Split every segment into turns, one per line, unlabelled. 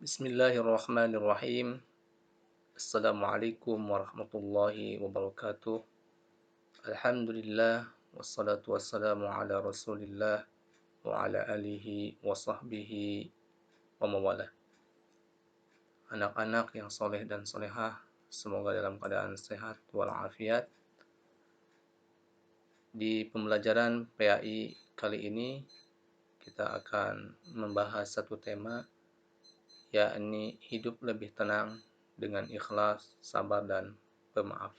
Bismillahirrahmanirrahim. Assalamualaikum warahmatullahi wabarakatuh. Alhamdulillah wassalatu wassalamu ala Rasulillah wa ala alihi wa sahbihi wa mawalah. Anak-anak yang soleh dan solehah, semoga dalam keadaan sehat walafiat. Di pembelajaran PAI kali ini kita akan membahas satu tema, yakni hidup lebih tenang dengan ikhlas, sabar, dan pemaaf.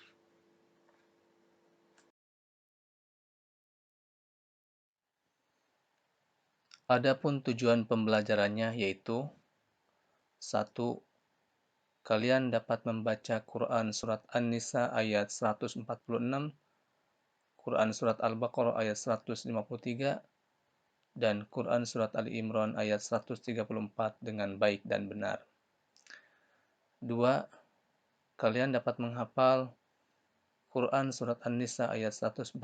Adapun tujuan pembelajarannya yaitu: 1. Kalian dapat membaca Quran Surat An-Nisa ayat 146, Quran Surat Al-Baqarah ayat 153, dan Quran Surat Ali Imran ayat 134 dengan baik dan benar. 2. Kalian dapat menghafal Quran Surat An-Nisa ayat 146,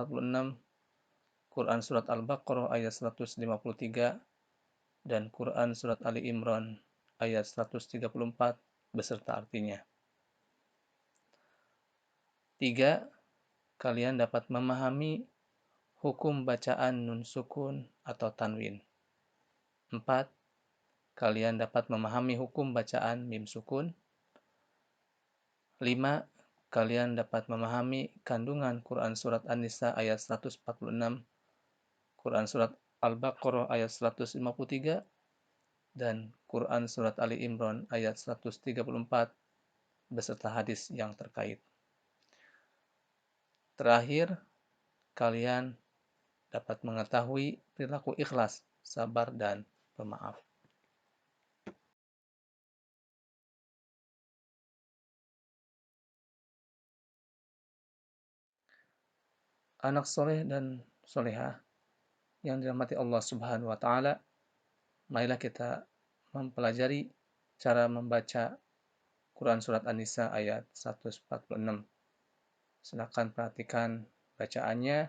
Quran Surat Al-Baqarah ayat 153, dan Quran Surat Ali Imran ayat 134 beserta artinya. 3. Kalian dapat memahami hukum bacaan nun sukun atau tanwin. 4. Kalian dapat memahami hukum bacaan mim sukun. 5. Kalian dapat memahami kandungan Quran Surat An-Nisa ayat 146, Quran Surat Al-Baqarah ayat 153, dan Quran Surat Ali Imran ayat 134 beserta hadis yang terkait. Terakhir, kalian dapat mengetahui perilaku ikhlas, sabar, dan pemaaf. Anak soleh dan solehah yang dirahmati Allah Subhanahu wa Ta'ala, marilah kita mempelajari cara membaca Quran Surat An-Nisa ayat 146. Silakan perhatikan bacaannya.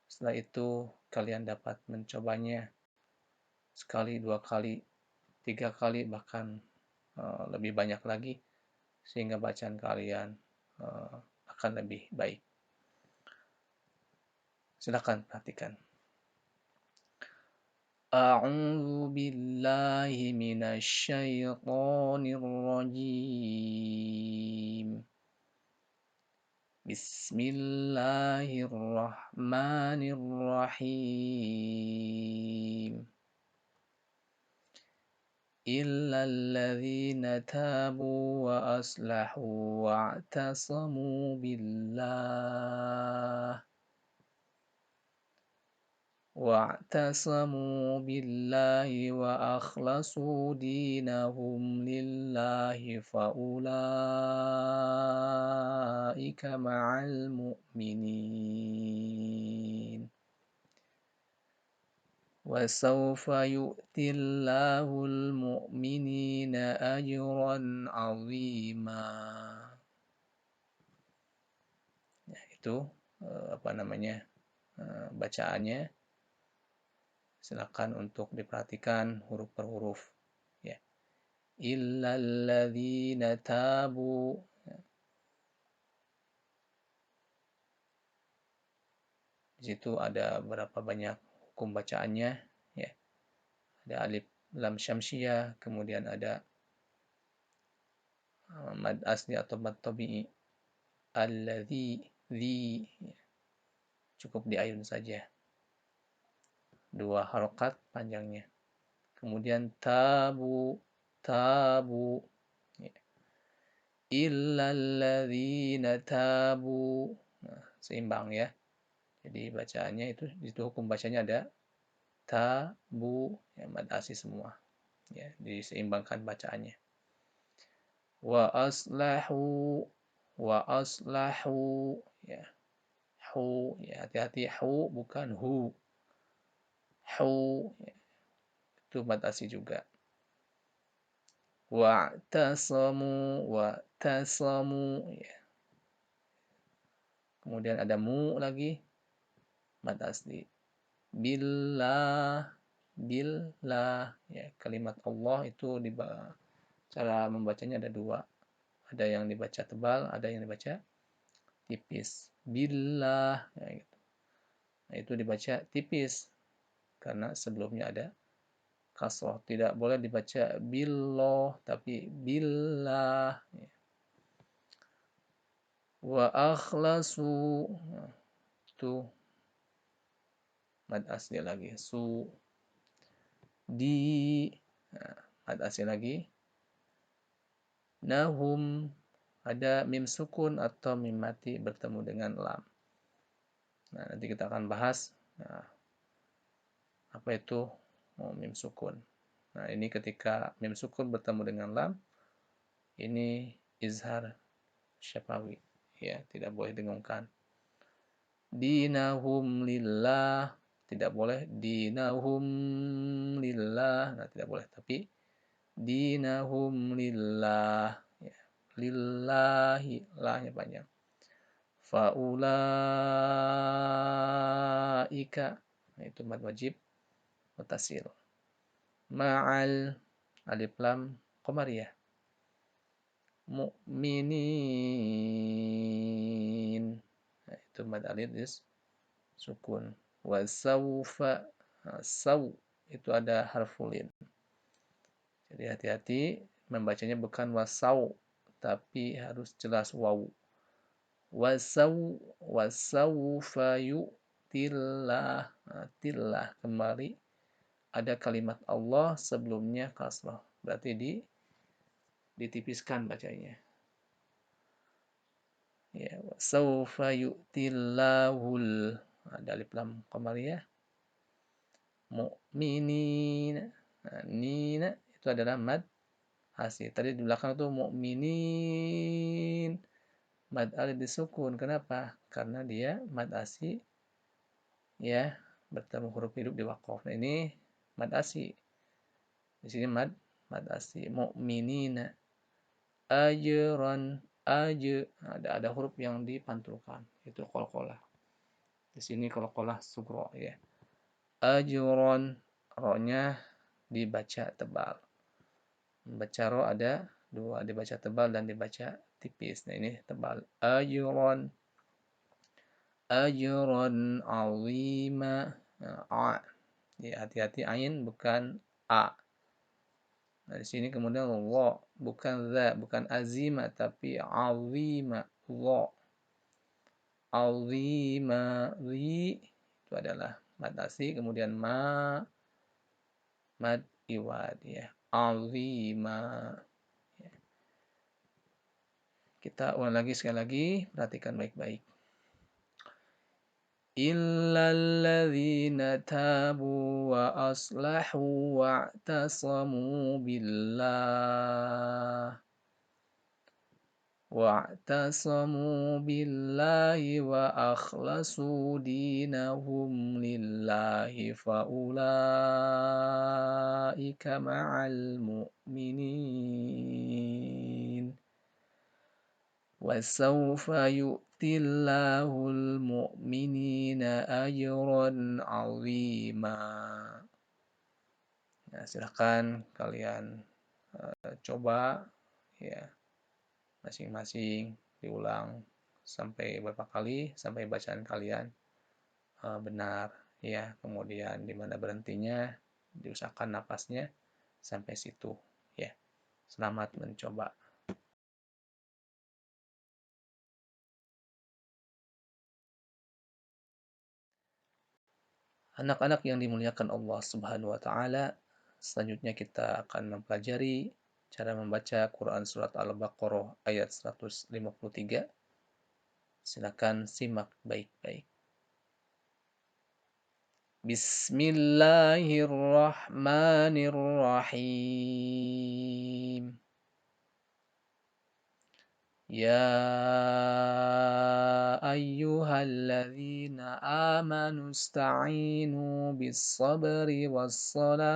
Setelah itu kalian dapat mencobanya sekali, 2 kali, 3 kali, bahkan lebih banyak lagi, sehingga bacaan kalian akan lebih baik. Silakan perhatikan. A'udzu billahi minasy syaithanir rajim. Bismillahirrahmanirrahim. إلا الذين تابوا وأصلحوا واعتصموا بالله وأخلصوا دينهم لله فأولئك مع المؤمنين وسوف يؤتي الله المؤمنين أجرا عظيما. Ya, itu bacaannya. Silakan untuk diperhatikan huruf per huruf, ya. Illalladzina tabu. Di situ ada berapa banyak hukum bacaannya, ya. Ada alif lam syamsiyah, kemudian ada mad asli atau mad tabi'i, alladzi, zi, ya. Cukup diayun saja, 2 harokat panjangnya. Kemudian tabu, ya. Illalladzina tabu, nah, seimbang ya. Jadi bacaannya itu hukum bacanya ada tabu, ya, mad asli semua, ya, diseimbangkan bacaannya. Wa aslahu, ya. Hu, ya, hati-hati, hu bukan hu. Hu, ya. Itu mad asli juga. Wa'tasamu, ya. Kemudian ada mu lagi, mad asli. Billah, ya, kalimat Allah itu Cara membacanya ada dua. Ada yang dibaca tebal, ada yang dibaca tipis. Billah, ya gitu. Nah, itu dibaca tipis karena sebelumnya ada kasroh. Tidak boleh dibaca billoh, tapi billah. Wa akhlasu, nah, itu mad asli lagi. Di, nah, mad asli lagi. Nahum, ada mim sukun atau mim mati bertemu dengan lam. Nah, nanti kita akan bahas apa itu mim sukun. Nah, ini ketika mim sukun bertemu dengan lam, ini izhar syafawi. Ya, tidak boleh dengungkan. Dinahum lillah, tidak boleh dinahum lillah. Nah, tidak boleh, tapi dinahum lillah. Ya, lillahi, lahnya panjang. Faulaika, nah, itu mad wajib mutasil. Ma'al, alif lam qamariyah. Mu'minin, nah, itu mad alif is sukun. Wasaufa, nah, saw itu ada harfulin. Jadi hati-hati membacanya bukan wasau, tapi harus jelas waw. Wasaufa yu'tillah, nah, tillah kembali ada kalimat Allah sebelumnya kasrah. Berarti ditipiskan bacanya. Ya, saufa yu'tillahul, ada alif lam qamariyah. Mu'minin, nah, nina itu adalah mad asli. Tadi di belakang itu mu'minin, mad alif disukun. Kenapa? Karena dia mad asli, ya, bertemu huruf hidup di waqaf. Nah, ini mad asli. Di sini mad asli. Mu'minina, ajran, ada huruf yang dipantulkan, itu qalqalah. Di sini qalqalah sughra, ya. Ajron, ro-nya dibaca tebal. Membaca ro ada dua, dibaca tebal dan dibaca tipis. Nah, ini tebal. Ajron, ajron azima. Nah, a. Ya, hati-hati ain bukan a. Nah, di sini kemudian wa, bukan za, bukan azima tapi azima, wa. Azima, ri itu adalah mad asli, kemudian mad iwad, ya. Azima. Ya. Kita ulang lagi sekali lagi, perhatikan baik-baik. Illalladzina tabu wa aslahu wa'tasamu billah wa akhlasu dinahum lillahi faulaika ma'al mu'minin وسوف يؤتي الله المؤمنين أجرا عظيما. Nah, silahkan kalian coba, ya, masing-masing diulang sampai berapa kali sampai bacaan kalian benar, ya. Kemudian di mana berhentinya diusahakan napasnya sampai situ, ya. Selamat mencoba. Anak-anak yang dimuliakan Allah Subhanahu wa taala, selanjutnya kita akan mempelajari cara membaca Quran surat Al-Baqarah ayat 153. Silakan simak baik-baik. Bismillahirrahmanirrahim. يا أيها الذين آمنوا استعينوا بالصبر والصلاة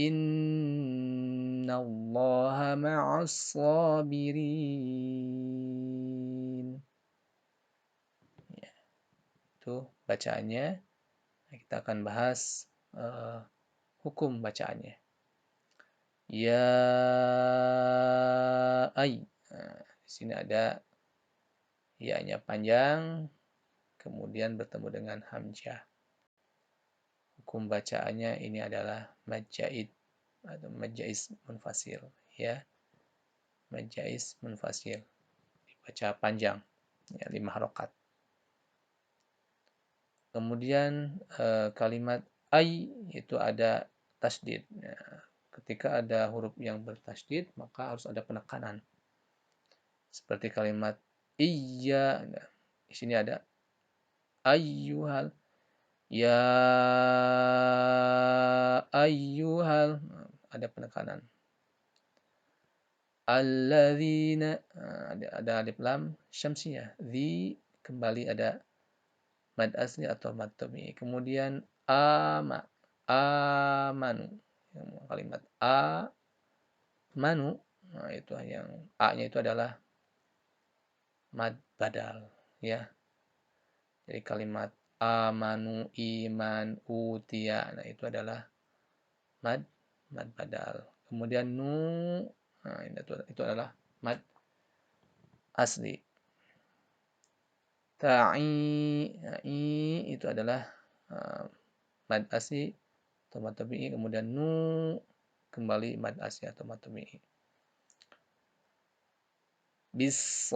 إن الله مع الصابرين. Itu bacaannya. Kita akan bahas hukum bacaannya. Ya ay. Nah, di sini ada ya-nya panjang, kemudian bertemu dengan hamzah. Hukum bacaannya ini adalah majjaid atau majjais munfasil, ya. Majjais munfasil. Dibaca panjang, ya, 5 harokat. Kemudian kalimat ay itu ada tasdid. Nah, ketika ada huruf yang bertasdid, maka harus ada penekanan. Seperti kalimat iya. Nah, di sini ada ayyuhal. Ya ayyuhal. Nah, ada penekanan. Alladzina. Nah, ada alif lam syamsiyah. Kembali ada mad asli atau mad tabi'i. Kemudian amanu. Kalimat manu, nah itu yang a-nya itu adalah mad badal, ya. Jadi kalimat amanu, iman, utia, nah itu adalah mad badal. Kemudian nah itu adalah mad asli. Nah, itu adalah mad asli atau mad tabi'i. Kemudian kembali mad asli atau mad tabi'i. Bis,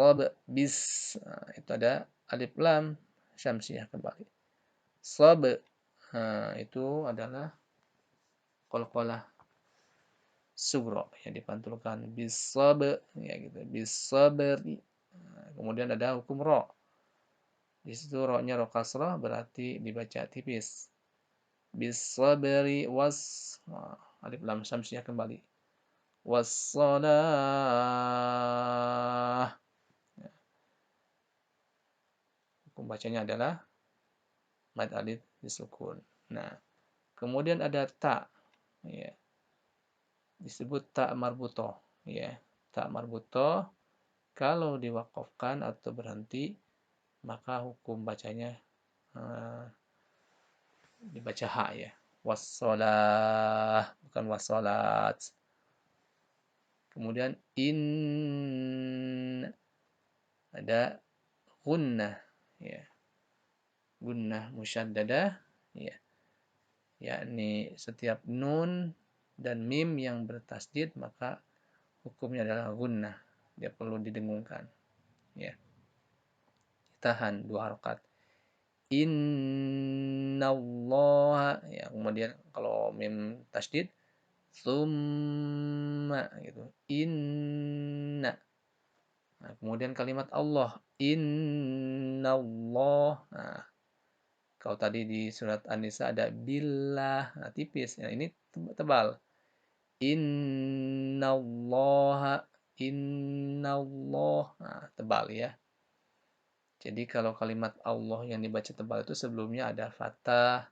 nah, itu ada alif lam syamsiyah kembali. Itu adalah qalqalah sugro yang dipantulkan ya gitu, bisabri. Nah, kemudian ada hukum ro. Di situ ro-nya ro kasrah berarti dibaca tipis. Bisabri nah, alif lam syamsiyah kembali. Wassalah. Hukum bacanya adalah mad alif disukun. Nah, kemudian ada ta, ya. Disebut ta marbutoh, ya. Ta marbutoh kalau diwakafkan atau berhenti, maka hukum bacanya dibaca ha, ya. Wassalah, bukan wassalat. Kemudian ada gunnah, ya. Gunnah musyaddadah, ya. Yakni setiap nun dan mim yang bertasdid maka hukumnya adalah gunnah. Dia perlu didengungkan, ya. Ditahan 2 harokat. Innallaha, ya. Kemudian kalau mim tasdid summa gitu. Inna. Nah, kemudian kalimat Allah innallah. Nah, kalau tadi di surat An-Nisa ada billah, nah, tipis. Nah, ini tebal. Innallaha, innallah, nah, tebal, ya. Jadi kalau kalimat Allah yang dibaca tebal itu sebelumnya ada fathah,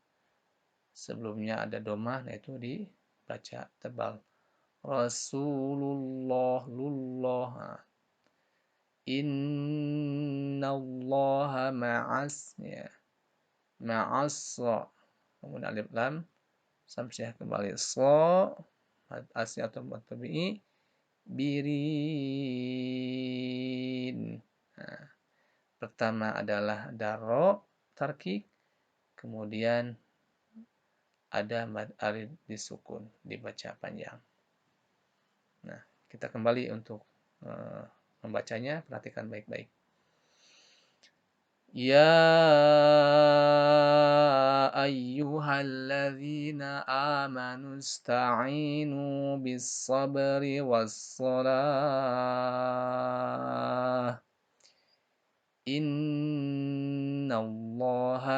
sebelumnya ada domah, nah itu dibaca tebal. Rasulullah, lullah. Nah, innallaha ma'as, ya. Ma'as. Kemudian alif lam samsiah kembali mad asli atau mad tabi'i birin. Nah, pertama adalah daro tarkik, kemudian ada mad alif disukun dibaca panjang. Nah, kita kembali untuk membacanya, perhatikan baik-baik. Ya ayyuhalladzina amanu ista'inu bis-sabri was-salah. Innallaha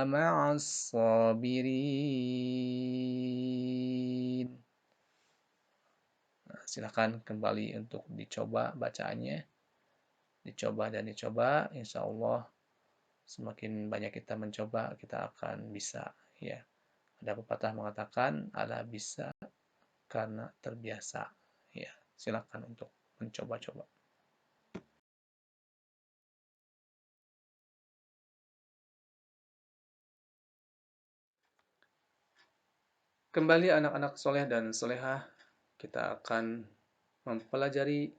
ma'as-sabirin. Nah, silakan kembali untuk dicoba bacaannya. Dicoba dan dicoba, insya Allah semakin banyak kita mencoba, kita akan bisa, ya. Ada pepatah mengatakan ala bisa karena terbiasa, ya. Silakan untuk mencoba-coba. Kembali anak-anak soleh dan solehah, kita akan mempelajari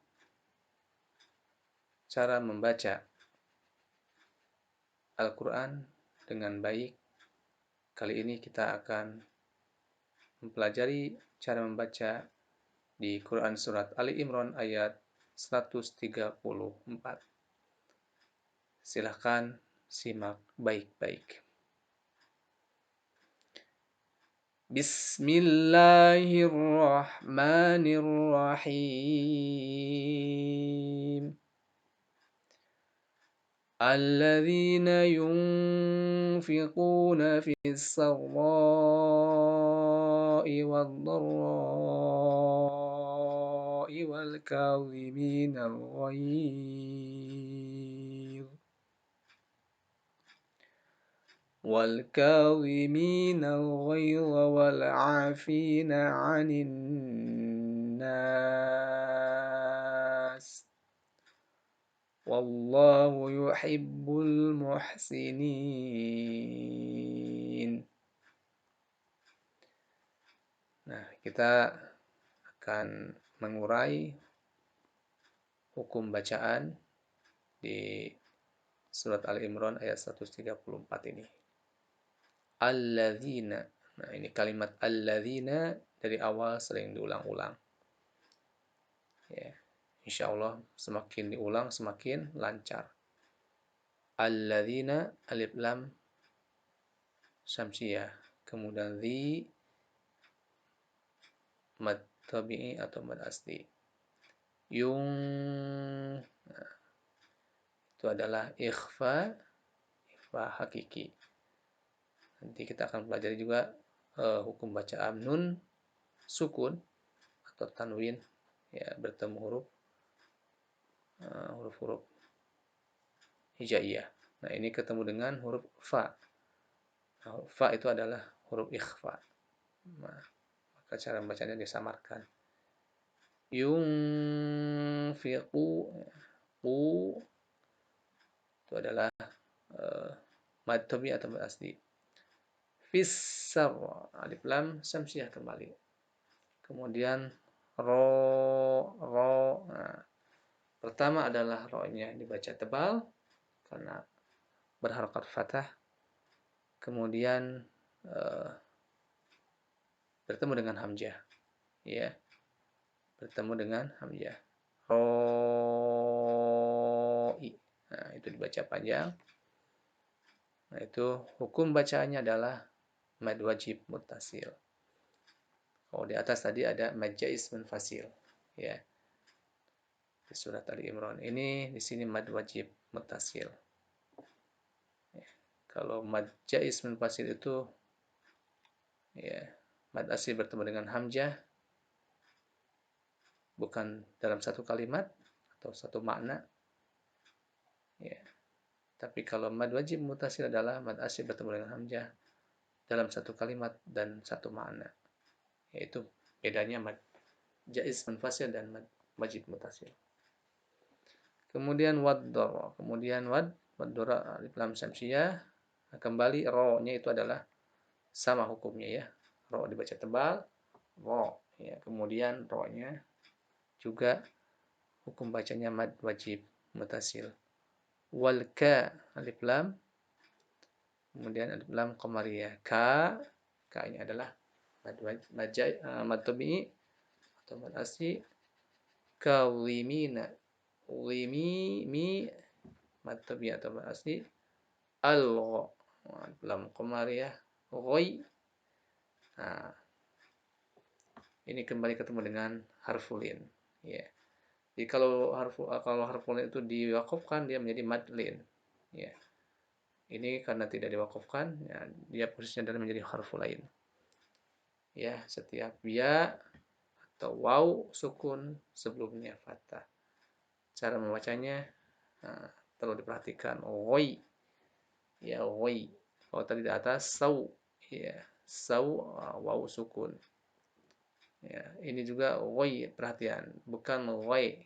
cara membaca Al-Quran dengan baik. Kali ini kita akan mempelajari cara membaca di Quran Surat Ali Imran ayat 134. Silahkan simak baik-baik. Bismillahirrahmanirrahim. الذين ينفقون في السراء والضراء والكاظمين الغيظ والعافين عن الناس والله يحب المحسنين. Nah, kita akan mengurai hukum bacaan di surat Al-Imran ayat 134 ini. Alladzina. Nah, ini kalimat alladzina dari awal sering diulang-ulang. Ya. Insya Allah semakin diulang semakin lancar. Alladzina alif lam syamsiyah. Kemudian di mad tabi'i atau mad asli. Nah, itu adalah ikhfa hakiki. Nanti kita akan pelajari juga hukum bacaan nun sukun atau tanwin, ya, bertemu huruf-huruf hijaiyah. Nah, ini ketemu dengan huruf fa. Nah, fa itu adalah huruf ikhfa. Nah, maka cara membacanya disamarkan. Yunfiqu, qu itu adalah mad tabi atau mad asli. Fissar, alif lam syamsiyah kembali. Kemudian ro. Nah, pertama adalah ro-nya dibaca tebal karena berharokat fathah. Kemudian bertemu dengan hamzah, ya, bertemu dengan hamzah. Roi. Nah, itu dibaca panjang. Nah, itu hukum bacaannya adalah mad wajib muttasil. Kalau di atas tadi ada mad jaiz munfasil, ya. Di surat Ali Imran ini di sini mad wajib muttasil. Ya. Kalau mad jaiz munfasil itu, ya, mad asli bertemu dengan hamzah bukan dalam satu kalimat atau satu makna, ya. Tapi kalau mad wajib muttasil adalah mad asli bertemu dengan hamzah dalam satu kalimat dan satu makna, yaitu bedanya mad jaiz munfasil dan mad wajib muttasil. Kemudian wad-dara, kemudian wad-dara alif lam syamsiyah. Nah, kembali ro-nya itu adalah sama hukumnya, ya. Ro dibaca tebal, ro, ya. Kemudian ro-nya juga hukum bacanya mad wajib muttasil. Wal ka alif lam, kemudian alif lam qamariyah. Ka-nya adalah mad tabi'i atau mad asli. Kalimina, mi mad tabi'i atau mad asli. Al-gha, alif lam qamariyah, ghoi. Nah, ini kembali ketemu dengan harfulin, ya. Jadi kalau harfulin itu diwakafkan dia menjadi madlin, ya. Ini karena tidak diwakafkan, ya, dia posisinya adalah menjadi harfulain. Ya, setiap ya atau waw sukun sebelumnya fathah. Cara membacanya perlu diperhatikan. Ghoi, ya, ghoi. Kalau tadi di atas saw, ya, saw waw sukun. Ya, ini juga ghoi, perhatian, bukan ghoi,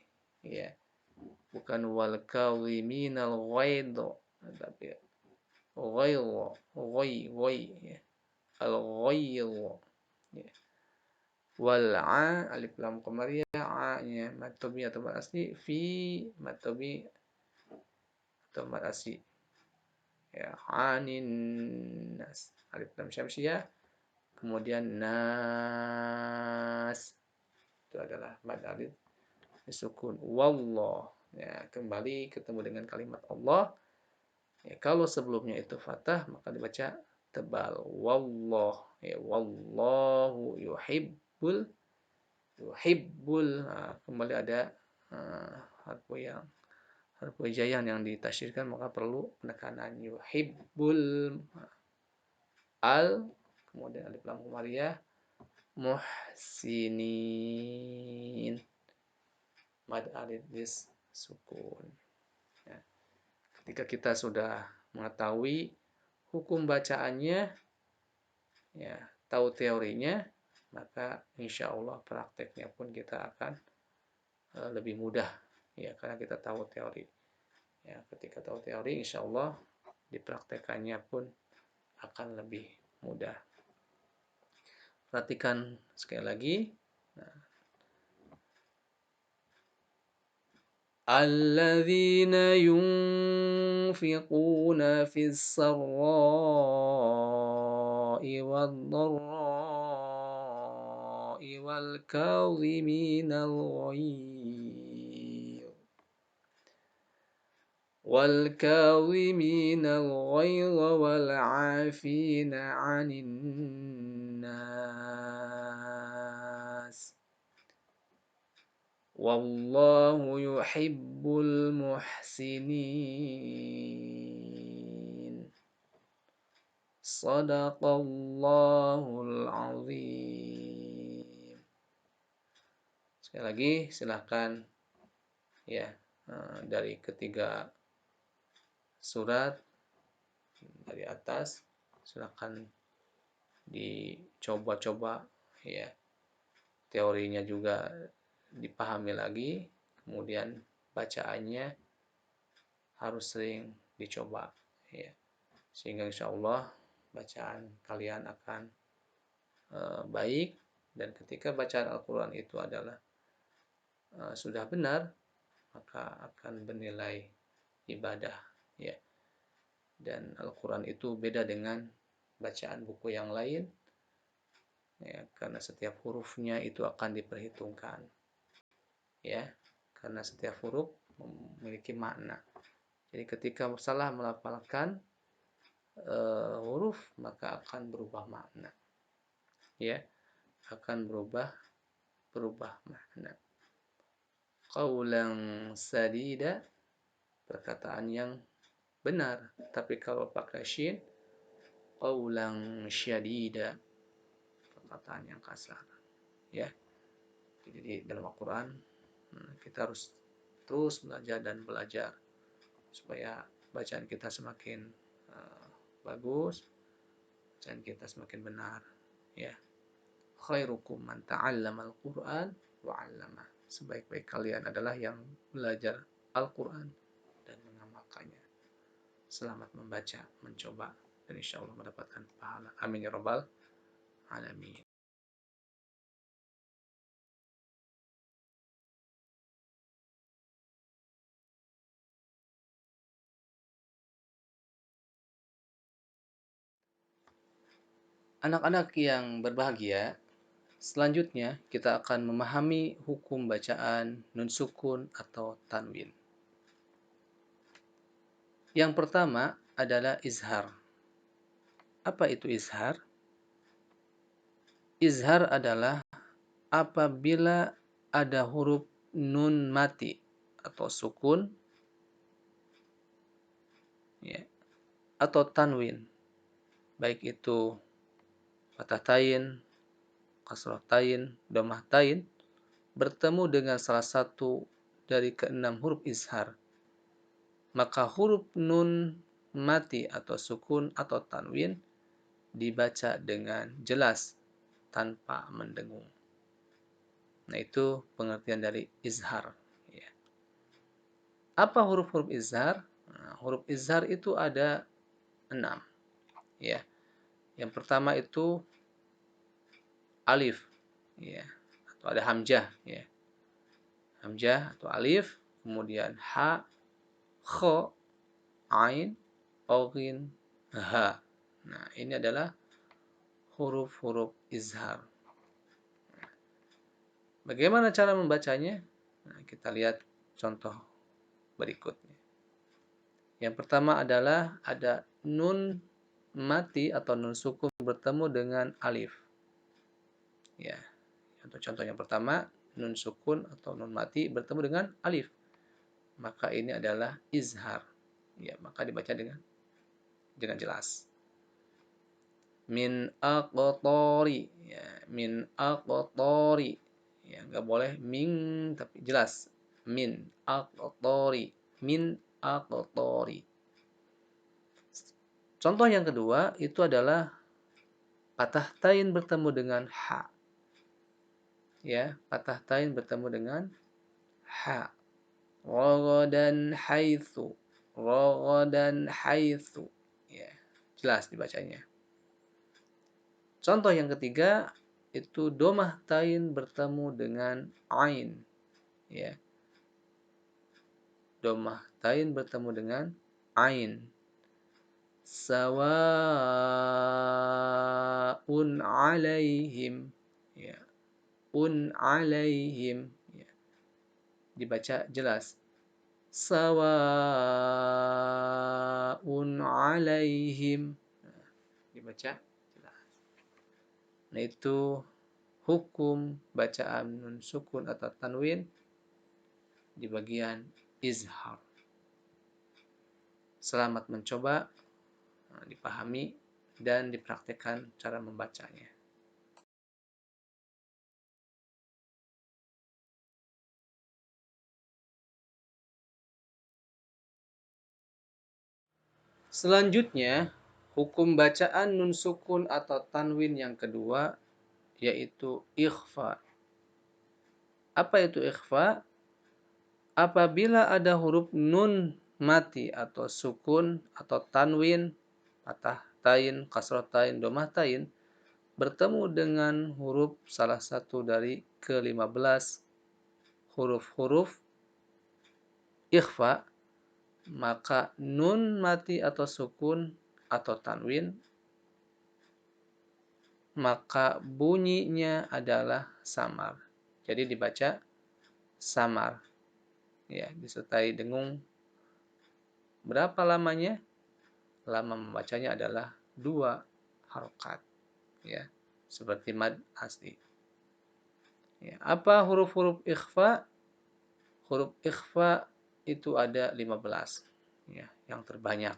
ya. Bukan wal kawiminal ghaidh, tapi ghoi, ya. Al ghaidh. Ya. Wal a alif lam qamariyah, a-nya mad tabi atau mad asli, fi mad tabi atau mad asli. Ya, anin nas alif lam syamsiyah, kemudian nas itu adalah mad alif disukun. Wallah, ya, kembali ketemu dengan kalimat Allah. Ya, kalau sebelumnya itu fathah maka dibaca tebal. Wallah, ya, wallahu yuhibbul. Nah, kembali ada harfu hijaiyah yang ditasyirkan, maka perlu penekanan yuhibbul al, kemudian alif lam qamariyah, muhsinin mad alif dis sukun. Ya. Ketika kita sudah mengetahui hukum bacaannya, ya, tahu teorinya, maka insya Allah prakteknya pun kita akan lebih mudah, ya, karena kita tahu teori. Ya, ketika tahu teori, insya Allah dipraktekannya pun akan lebih mudah. Perhatikan sekali lagi. Nah, alladzina yunfiquna fis sarra'i wad dharra'i wal kadhiminal ghaidh والكاظمين الغيظ والعافين عن الناس والله يحب المحسنين صدق الله العظيم. Sekali lagi silakan, ya, dari ketiga surat dari atas silakan dicoba-coba, ya, teorinya juga dipahami lagi, kemudian bacaannya harus sering dicoba, ya, sehingga insya Allah bacaan kalian akan baik, dan ketika bacaan Al-Quran itu adalah sudah benar, maka akan bernilai ibadah, ya. Dan Al-Quran itu beda dengan bacaan buku yang lain, ya, karena setiap hurufnya itu akan diperhitungkan, ya, karena setiap huruf memiliki makna. Jadi ketika salah melafalkan huruf, maka akan berubah makna, ya, akan berubah makna. Qaulan sadida, perkataan yang benar. Tapi kalau pakai shin, qaulan syadida, perkataan yang kasar, ya. Jadi di dalam Al-Quran kita harus terus belajar dan belajar supaya bacaan kita semakin bagus, bacaan kita semakin benar, ya. Khairukum man ta'allamal Qur'an wa 'allamah. Sebaik-baik kalian adalah yang belajar Al-Quran dan mengamalkannya. Selamat membaca, mencoba, dan insya Allah mendapatkan pahala. Amin ya rabbal alamin. Anak-anak yang berbahagia, selanjutnya kita akan memahami hukum bacaan nun sukun atau tanwin. Yang pertama adalah izhar. Apa itu izhar? Izhar adalah apabila ada huruf nun mati atau sukun, ya, atau tanwin, baik itu fathah tain, kasrah tain, dhammah tain, bertemu dengan salah satu dari keenam huruf izhar, maka huruf nun mati atau sukun atau tanwin dibaca dengan jelas tanpa mendengung. Nah, itu pengertian dari izhar, ya. Apa huruf-huruf izhar? Nah, huruf izhar itu ada 6, ya. Yang pertama itu alif, ya, atau ada hamzah, ya, hamzah atau alif, kemudian ha, kho, ain, oghin, ha. Nah, ini adalah huruf-huruf izhar. Bagaimana cara membacanya? Nah, kita lihat contoh berikutnya. Yang pertama adalah ada nun mati atau nun sukun bertemu dengan alif. Ya, untuk contoh yang pertama, nun sukun atau nun mati bertemu dengan alif. Maka ini adalah izhar. Ya, maka dibaca dengan jelas. Min aqtari, ya, min aqtari. Ya, enggak boleh min tapi jelas. Min aqtari, min aqtari. Contoh yang kedua itu adalah patah tain bertemu dengan ha. Ya, patah tain bertemu dengan ha. Ragadan haitsu. Ragadan haitsu. Ya, jelas dibacanya. Contoh yang ketiga itu domah tain bertemu dengan ain. Ya. Domah tain bertemu dengan ain. Sawa'un alaihim. Ya. Alaihim. Ya. Dibaca jelas. Sawa'un alaihim. Nah, dibaca jelas. Nah, itu hukum bacaan nun sukun atau tanwin di bagian izhar. Selamat mencoba, dipahami dan dipraktikkan cara membacanya. Selanjutnya, hukum bacaan nun sukun atau tanwin yang kedua yaitu ikhfa. Apa itu ikhfa? Apabila ada huruf nun mati atau sukun atau tanwin, patah tain, kasrah tain, domah tain, bertemu dengan huruf salah satu dari ke-15 huruf-huruf ikhfa, maka nun mati atau sukun atau tanwin, maka bunyinya adalah samar. Jadi dibaca samar. Ya, disertai dengung. Berapa lamanya? Lama membacanya adalah 2 harokat. Ya, seperti mad asli. Ya, apa huruf-huruf ikhfa? Huruf ikhfa itu ada 15. Ya, yang terbanyak.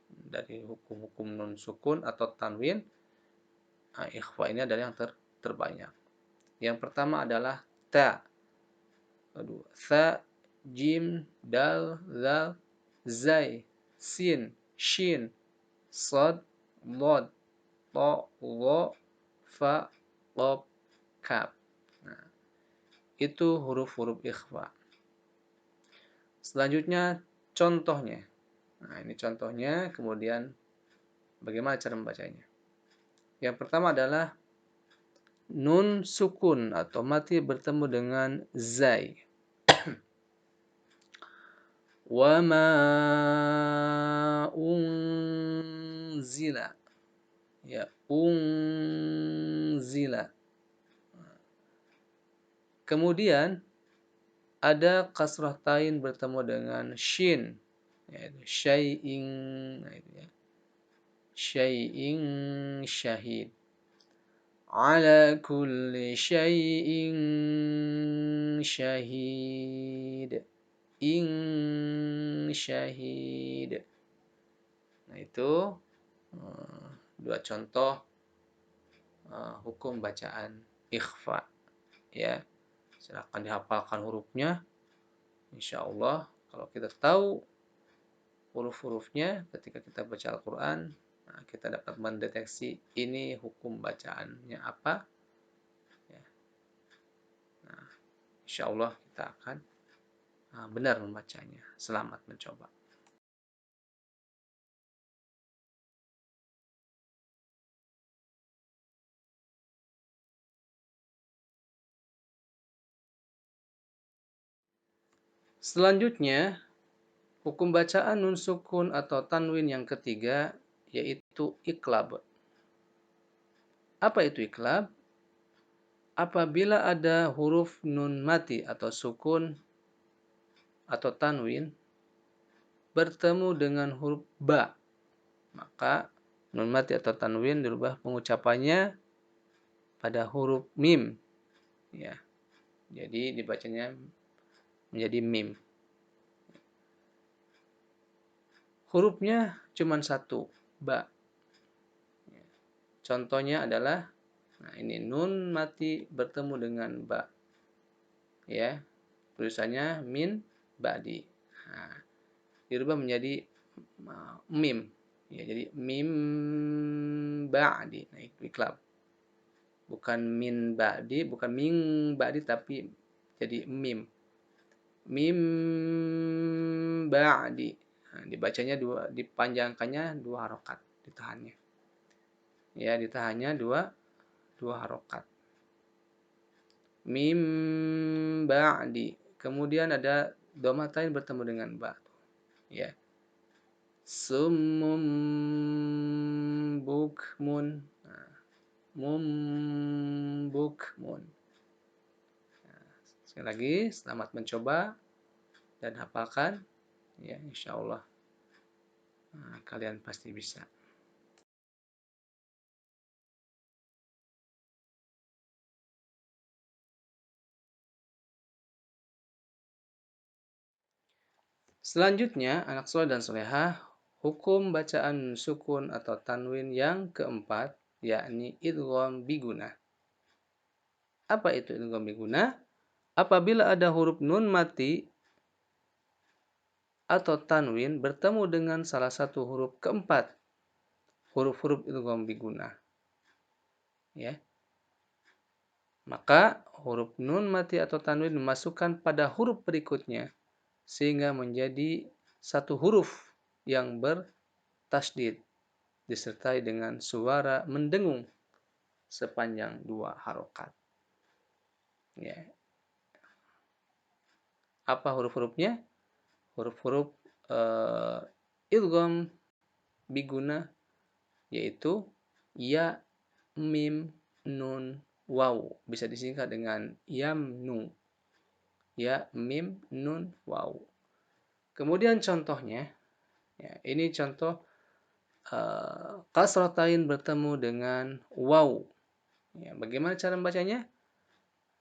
Dari hukum-hukum nun sukun atau tanwin, ikhfa ini adalah yang terbanyak. Yang pertama adalah ta. Kedua, tha, jim, dal, zal, zai, sin, shin, sad, lod, to, lo, fa, lob, kaf. Nah, itu huruf-huruf ikhfa. Selanjutnya contohnya. Nah, ini contohnya, kemudian bagaimana cara membacanya. Yang pertama adalah nun sukun atau mati bertemu dengan zai. Wa ma unzila. Ya, unzila. Kemudian ada kasrah tain bertemu dengan shin, yaitu syai'in, nah itu ya. Syai'in syahid. Ala kulli syai'in syahid. In syahid. Nah, itu dua contoh hukum bacaan ikhfa. Ya, silakan dihafalkan hurufnya. Insya Allah, kalau kita tahu huruf-hurufnya ketika kita baca Al-Quran, kita dapat mendeteksi ini hukum bacaannya apa. Ya. Nah, insya Allah kita akan benar membacanya. Selamat mencoba. Selanjutnya, hukum bacaan nun sukun atau tanwin yang ketiga yaitu iqlab. Apa itu iqlab? Apabila ada huruf nun mati atau sukun atau tanwin bertemu dengan huruf ba, maka nun mati atau tanwin dirubah pengucapannya pada huruf mim, ya. Jadi dibacanya menjadi mim. Hurufnya cuma satu, ba. Contohnya adalah, nah ini nun mati bertemu dengan ba, ya. Tulisannya min ba'di. Nah, dirubah menjadi mim. Ya, jadi mim ba'di. Nah, itu iklab. Bukan min ba'di, bukan min ba'di tapi jadi mim. Mim ba'di. Nah, dibacanya dipanjangkannya 2 harokat, ditahannya. Ya, ditahannya dua harokat. Mim ba'di. Kemudian ada domatain bertemu dengan ba. Ya. Summum bukmun. Nah, mum bukmun. Nah, sekali lagi, selamat mencoba dan hafalkan. Ya, insya Allah kalian pasti bisa. Selanjutnya, anak soleh dan solehah, hukum bacaan sukun atau tanwin yang keempat, yakni idgham biguna. Apa itu idgham biguna? Apabila ada huruf nun mati atau tanwin bertemu dengan salah satu huruf keempat, huruf-huruf idgham biguna. Ya. Maka huruf nun mati atau tanwin dimasukkan pada huruf berikutnya sehingga menjadi satu huruf yang bertasdid disertai dengan suara mendengung sepanjang 2 harokat. Ya. Apa huruf-hurufnya? Huruf-huruf idgham biguna yaitu ya, mim, nun, waw. Bisa disingkat dengan yamnu. Ya, mim, nun, waw. Kemudian contohnya, ya, ini contoh kasratain bertemu dengan waw. Ya, bagaimana cara membacanya?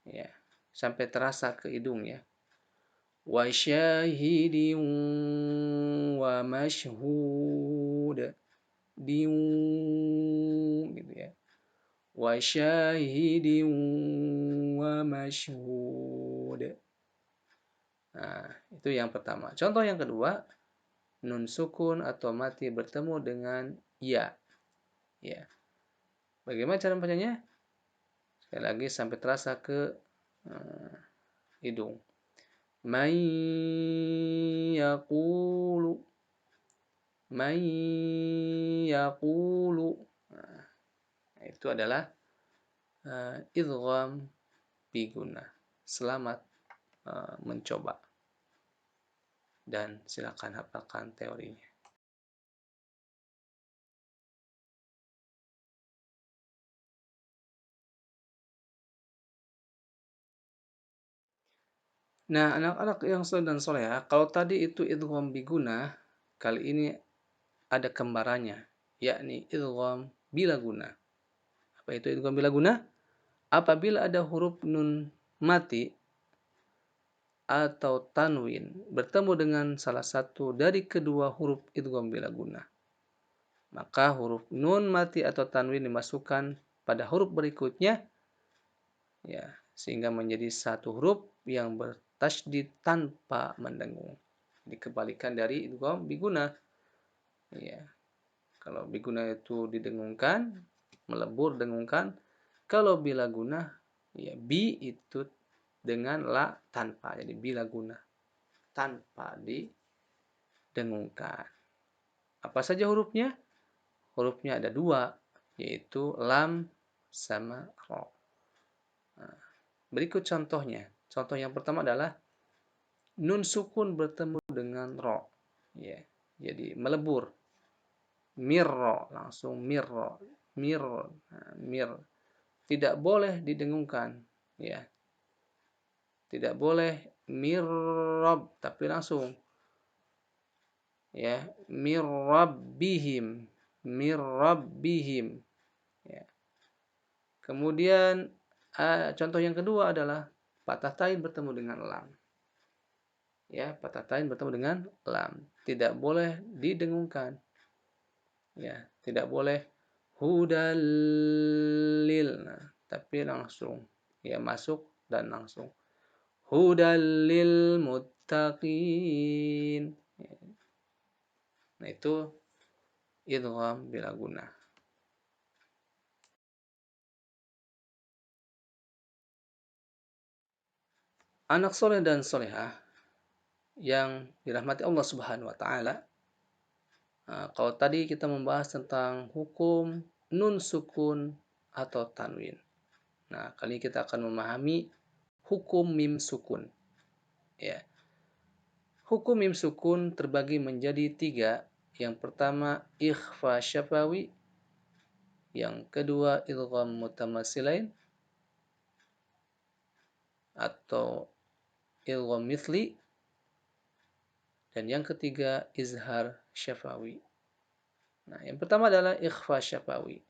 Ya, sampai terasa ke hidung ya. Wa syahidin wa mashhud. Diu gitu ya. Wa syahidin wa mashhud. Nah, itu yang pertama. Contoh yang kedua, nun sukun atau mati bertemu dengan ya. Ya. Bagaimana cara membacanya? Sekali lagi sampai terasa ke hidung. Man yaqulu. Man yaqulu. Nah, itu adalah idgham biguna. Selamat mencoba. Dan silakan hafalkan teorinya. Nah, anak-anak yang soleh dan soleha, kalau tadi itu idgham biguna, kali ini ada kembarannya, yakni idgham bila guna. Apa itu idgham bila guna? Apabila ada huruf nun mati atau tanwin bertemu dengan salah satu dari kedua huruf idgham bila guna, maka huruf nun mati atau tanwin dimasukkan pada huruf berikutnya, ya, sehingga menjadi satu huruf yang bertasydid tanpa mendengung. Dikebalikan dari idgham biguna. Ya. Kalau biguna itu didengungkan, melebur dengungkan. Kalau bila guna, ya bi itu dengan la tanpa. Jadi bila guna tanpa didengungkan. Apa saja hurufnya? Hurufnya ada 2, yaitu lam sama ro. Nah, berikut contohnya. Contoh yang pertama adalah nun sukun bertemu dengan ro, ya, jadi melebur. Mirro, langsung mirro, mir, mir. Tidak boleh didengungkan, ya. Tidak boleh mirrob, tapi langsung, ya, mirrabbihim, mirrabbihim, ya. Kemudian contoh yang kedua adalah patah tain bertemu dengan lam, ya, patah tain bertemu dengan lam, tidak boleh didengungkan, ya, tidak boleh hudalil, nah, tapi langsung, ya, masuk dan langsung hudalil muttaqin. Nah, itu idgham bila guna. Anak soleh dan solehah yang dirahmati Allah Subhanahu wa taala. Kalau tadi kita membahas tentang hukum nun sukun atau tanwin. Nah, kali ini kita akan memahami hukum mim sukun. Ya. Hukum mim sukun terbagi menjadi 3. Yang pertama ikhfa syafawi, yang kedua idgham mutamatsilain atau idgham mithli, dan yang ketiga izhar syafawi. Nah, yang pertama adalah ikhfa syafawi.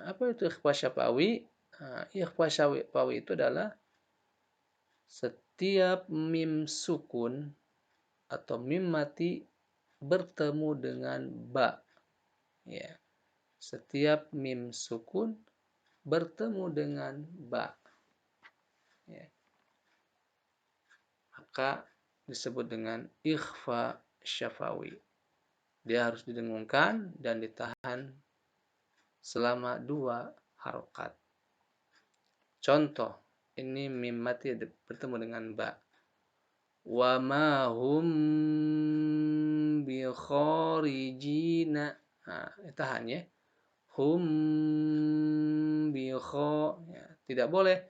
Apa itu ikhfa syafawi? Ikhfa syafawi itu adalah setiap mim sukun atau mim mati bertemu dengan ba. Ya. Setiap mim sukun bertemu dengan ba. Ya. Maka disebut dengan ikhfa syafawi. Dia harus didengungkan dan ditahan selama 2 harokat. Contoh, ini mim mati bertemu dengan ba. Wa ma hum bi kharijina. Nah, tahan, ya. Hum bi kha, ya. Tidak boleh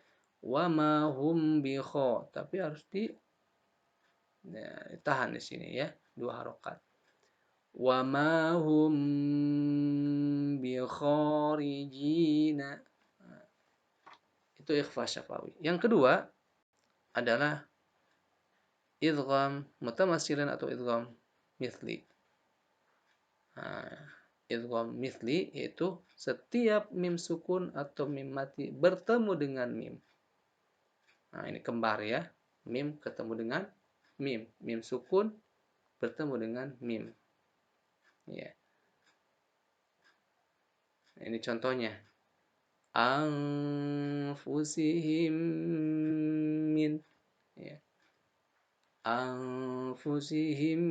wa ma hum bi kha, tapi harus ditahan di sini, ya. 2 harokat. Wa ma hum bi kharijina. Itu ikhfa syafawi. Yang kedua adalah idgham mutamatsilan atau idgham mithli. Idgham mithli yaitu setiap mim sukun atau mim mati bertemu dengan mim. Nah, ini kembar, ya. Mim ketemu dengan mim. Mim sukun bertemu dengan mim. Ya. Nah, ini contohnya. Anfusihim min, ya. Anfusihim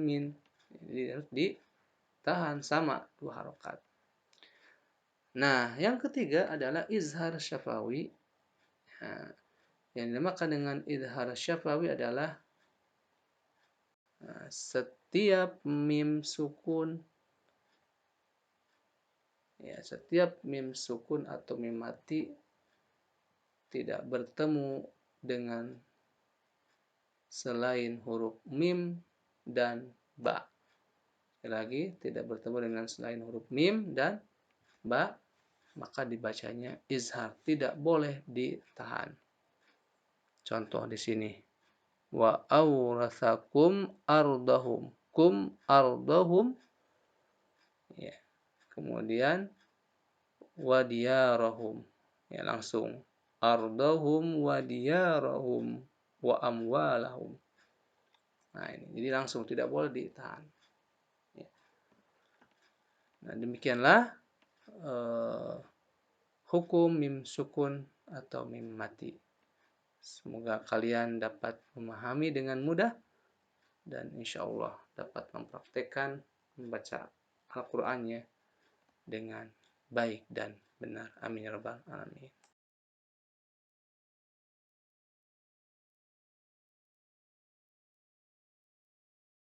min. Jadi harus ditahan sama 2 harokat. Nah, yang ketiga adalah izhar syafawi. Nah, yang dinamakan dengan izhar syafawi adalah setiap mim sukun, ya, setiap mim sukun atau mim mati tidak bertemu dengan selain huruf mim dan ba. Sekali lagi, tidak bertemu dengan selain huruf mim dan ba, maka dibacanya izhar, tidak boleh ditahan. Contoh di sini. Wa awrathakum ardahum. Kum ardahum. Ya. Kemudian wa diyarahum. Ya, langsung. Ardahum wa diyarahum wa amwalahum. Nah, ini jadi langsung, tidak boleh ditahan. Ya. Nah, demikianlah hukum mim sukun atau mim mati. Semoga kalian dapat memahami dengan mudah dan insya Allah dapat mempraktekkan membaca Al-Qur'annya dengan baik dan benar. Amin ya rabbal alamin.